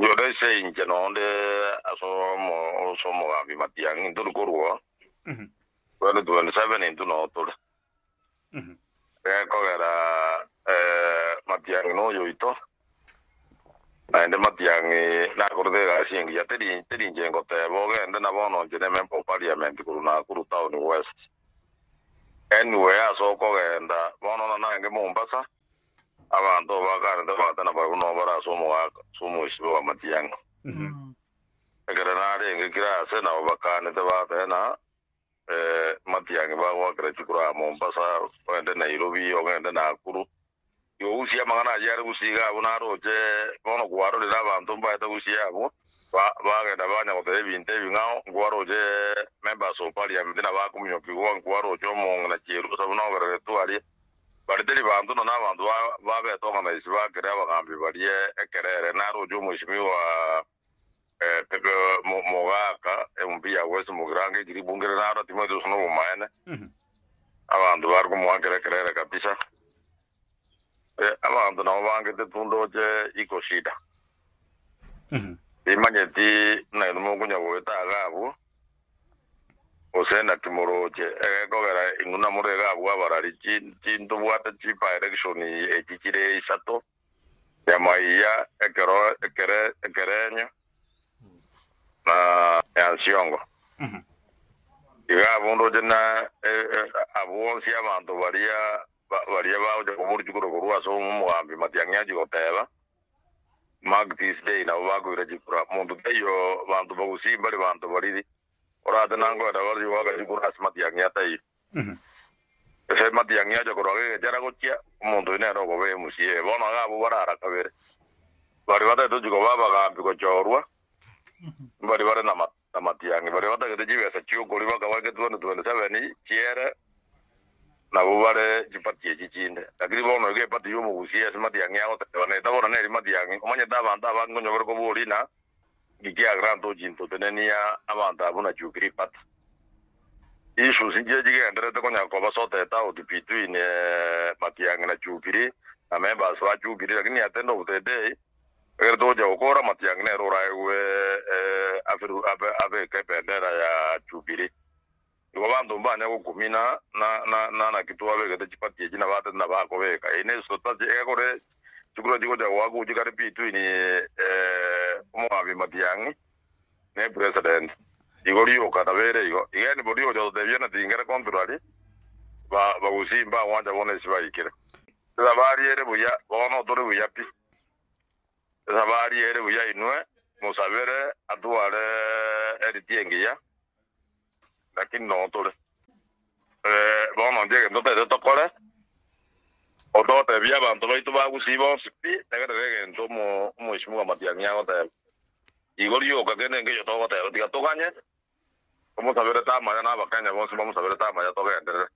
yo de se inche no de aso mo abi matiang into ko well 27 into no to ko era matiang no yo ito ande matiang na ko de ga sing ya tedi jengo te bo ga ande na bono je men po parliament ko na ku town west anyway aso ko ga anda bono na nge Mombasa abantu bakanda batana ba no bara somo ishiwa matiang egera na re ngira se na bakane te batana matiang ba wa kra chukura Mombasa ende Nairobi o ende Nakuru yo usia mangana yare usiga bunaro je bono gwaro le abantu ba ta usia bo ba ga da banya ko te binte ngao gwaro je member so parliament na ba kumyo pi gwaro jo mo na chiru so no ga tu ari Bariteri bantu no na bantu ba be to ngana isiba kere bagambi bariye ekere na rojo mushimi wa pepe mogaka umbia wese mugrange giri bungere na ro timo dos no maene abantu barko mo kere kere kabisa abantu no bange te tundo je ikoshida imanyeti na no kunya weta gabu osena kimoroje kogera inguna murega bwa barari chindo bwata chipa election echichire isato ya maiya ekerenyo na ya chiongo iga bundo jena abuonsi abantu baria ba de kumurju kurwa so muambi matianyaji goteba magtis day na wago rejikura mundu tayo bantu bagusi bari bantu bari ora tenango da wali waga jikura asmati yangya tai ese mati yangya jo koroge jara gochia mundu ne ro gobe musie bona ga bu bara kabere bari wata to jugo baba ga bi ko chorwa bari wata na mati yangi bari wata ke jiwe sa chiu goli waga waga tu seveni chiere na bu bare jipati jijinde agri bona ge pati yo musie asmati yangya ko te ne ta bona ne mati yangi omanya da ba ngonyo ko bolina gigia grando jinto tenenia amanda abuna chukiri pat ishu sinje jige andre to konya ko basote ta o dipitu ine matiang na chukiri na memba swa chukiri lakini at the end of the day erdo ja okora matiang ne rora we afiru abe kependera ya chukiri ko bando mbanya ko kumina na kitu abe ke chipati jina bata na ba ko be ka ine so ta je gore chukuro jigo ja wagu jikare pitu ini abi matiangi ne president igori yo kadavere igo igeni bodi yo de viena tingere controlali ba usimba wanja wona siba ikire sabari ere buya bono tore buya pi sabari ere buya inwe musavere atuare eri tiengia lakini no tore bono je no te tokore odo te via bantu baitu ba gusibo sipi tegere ento mo ismu matiangi agote igori yo kagene nge yo to gote tiga toganye vamos a ver esta mañana bacanya vamos a ver esta mañana toque